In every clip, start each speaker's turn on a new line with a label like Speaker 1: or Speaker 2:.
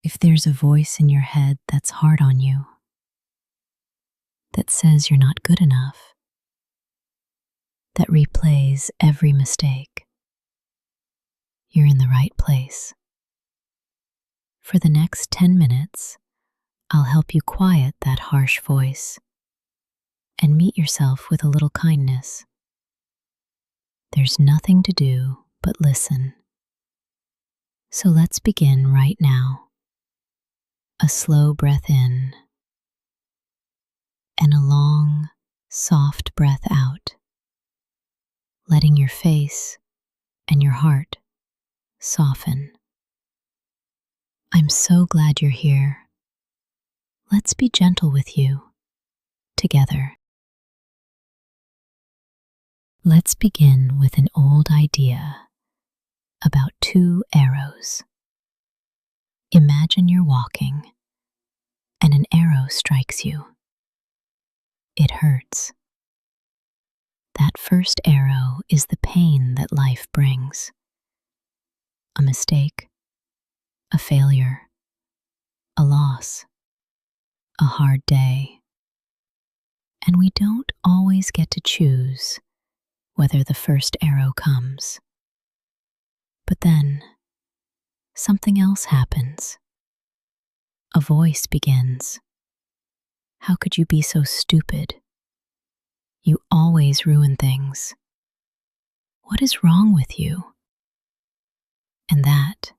Speaker 1: If there's a voice in your head that's hard on you, that says you're not good enough, that replays every mistake, you're in the right place. For the next 10 minutes, I'll help you quiet that harsh voice and meet yourself with a little kindness. There's nothing to do but listen. So let's begin right now. A slow breath in and a long, soft breath out, letting your face and your heart soften. I'm so glad you're here. Let's be gentle with you together. Let's begin with an old idea about two arrows. Imagine you're walking and an arrow strikes you. It hurts. That first arrow is the pain that life brings. A mistake, a failure, a loss, a hard day. And we don't always get to choose whether the first arrow comes. But then, something else happens. A voice begins. How could you be so stupid? You always ruin things. What is wrong with you? And that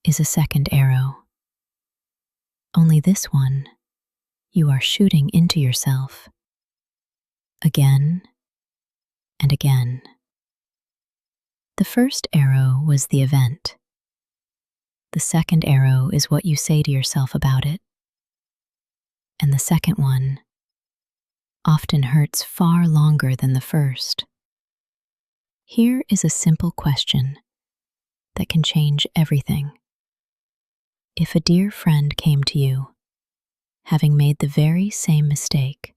Speaker 1: is a second arrow. Only this one, you are shooting into yourself. Again and again. The first arrow was the event. The second arrow is what you say to yourself about it. And the second one often hurts far longer than the first. Here is a simple question that can change everything. If a dear friend came to you, having made the very same mistake,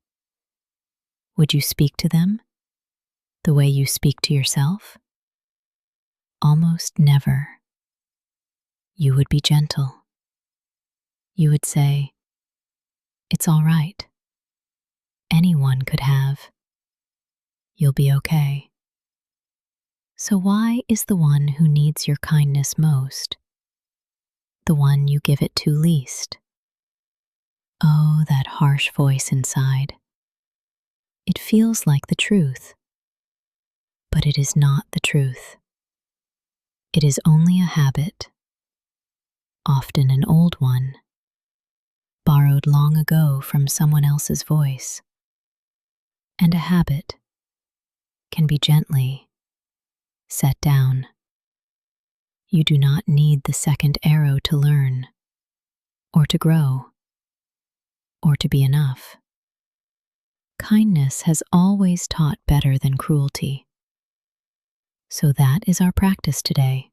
Speaker 1: would you speak to them the way you speak to yourself? Almost never. You would be gentle. You would say, "It's all right. Anyone could have. You'll be okay." So why is the one who needs your kindness most the one you give it to least? Oh, that harsh voice inside. It feels like the truth, but it is not the truth. It is only a habit, often an old one, borrowed long ago from someone else's voice. And a habit can be gently set down. You do not need the second arrow to learn, or to grow, or to be enough. Kindness has always taught better than cruelty. So that is our practice today.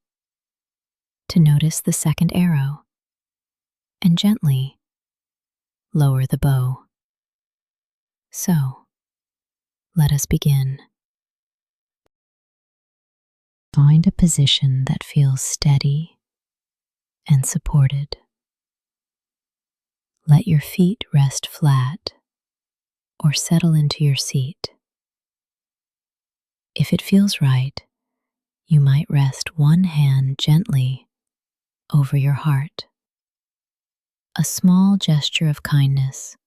Speaker 1: To notice the second arrow and gently lower the bow. So, let us begin. Find a position that feels steady and supported. Let your feet rest flat or settle into your seat. If it feels right, you might rest one hand gently over your heart. A small gesture of kindness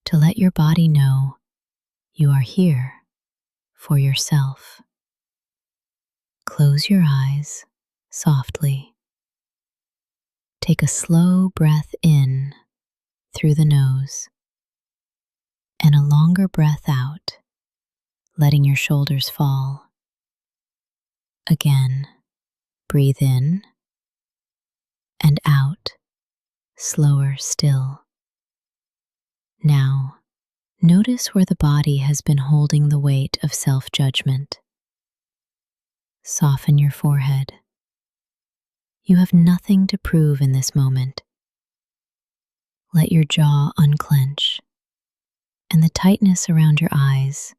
Speaker 1: to let your body know you are here for yourself. Close your eyes softly. Take a slow breath in through the nose and a longer breath out, letting your shoulders fall. Again, breathe in and out, slower still. Now, notice where the body has been holding the weight of self-judgment. Soften your forehead. You have nothing to prove in this moment. Let your jaw unclench and the tightness around your eyes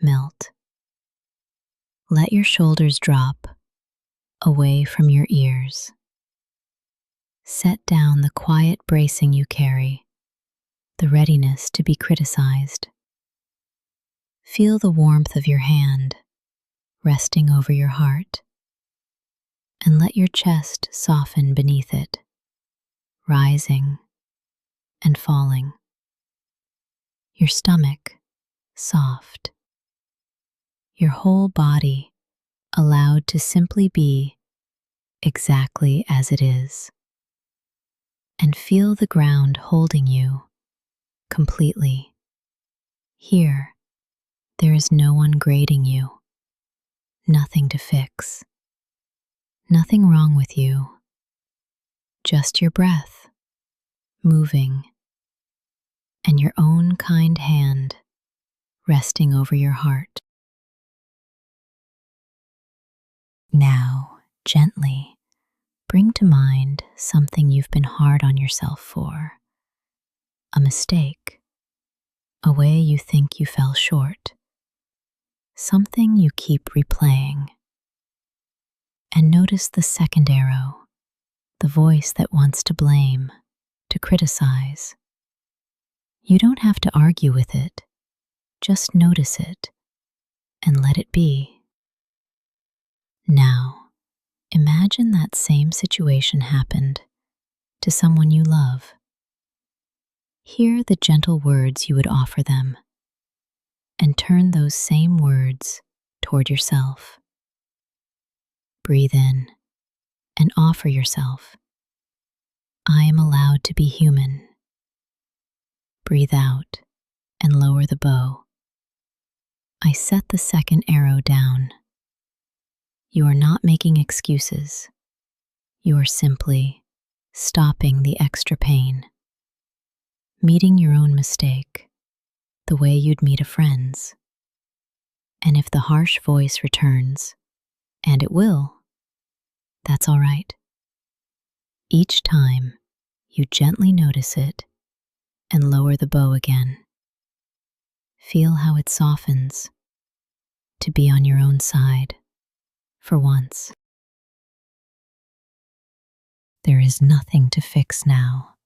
Speaker 1: melt. Let your shoulders drop away from your ears. Set down the quiet bracing you carry, the readiness to be criticized. Feel the warmth of your hand resting over your heart, and let your chest soften beneath it, rising and falling. Your stomach soft, your whole body allowed to simply be exactly as it is. And feel the ground holding you completely. Here, there is no one grading you, nothing to fix, nothing wrong with you, just your breath moving and your own kind hand resting over your heart. Now, gently bring to mind something you've been hard on yourself for, a mistake, a way you think you fell short, something you keep replaying. And notice the second arrow, the voice that wants to blame, to criticize. You don't have to argue with it, just notice it and let it be. Now, imagine that same situation happened to someone you love. Hear the gentle words you would offer them, and turn those same words toward yourself. Breathe in and offer yourself, I am allowed to be human. Breathe out and lower the bow. I set the second arrow down. You are not making excuses. You are simply stopping the extra pain, meeting your own mistake the way you'd meet a friend's. And if the harsh voice returns, and it will, that's all right. Each time, you gently notice it and lower the bow again. Feel how it softens to be on your own side for once. There is nothing to fix now,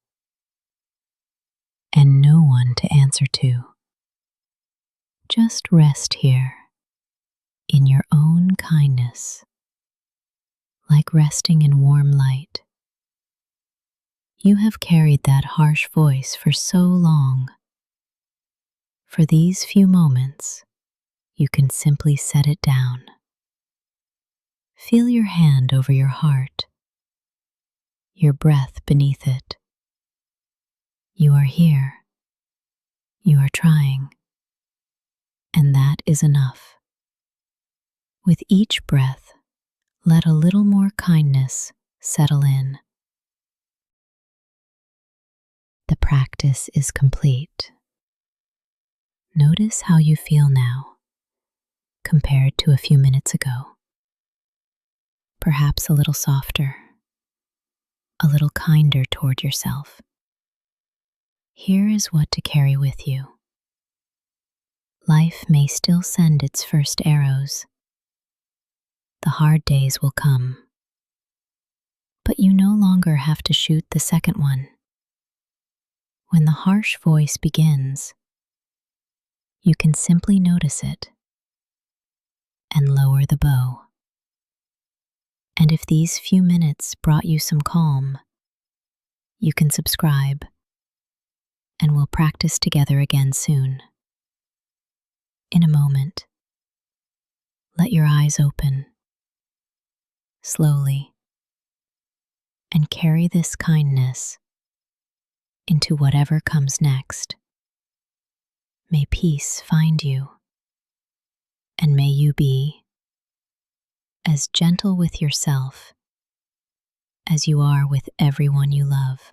Speaker 1: and no one to answer to. Just rest here in your own kindness, like resting in warm light. You have carried that harsh voice for so long. For these few moments, you can simply set it down. Feel your hand over your heart, your breath beneath it. You are here. You are trying. And that is enough. With each breath, let a little more kindness settle in. The practice is complete. Notice how you feel now, compared to a few minutes ago. Perhaps a little softer, a little kinder toward yourself. Here is what to carry with you. Life may still send its first arrows. The hard days will come, but you no longer have to shoot the second one. When the harsh voice begins, you can simply notice it and lower the bow. And if these few minutes brought you some calm, you can subscribe, and we'll practice together again soon. In a moment, let your eyes open slowly and carry this kindness into whatever comes next. May peace find you, and may you be as gentle with yourself as you are with everyone you love.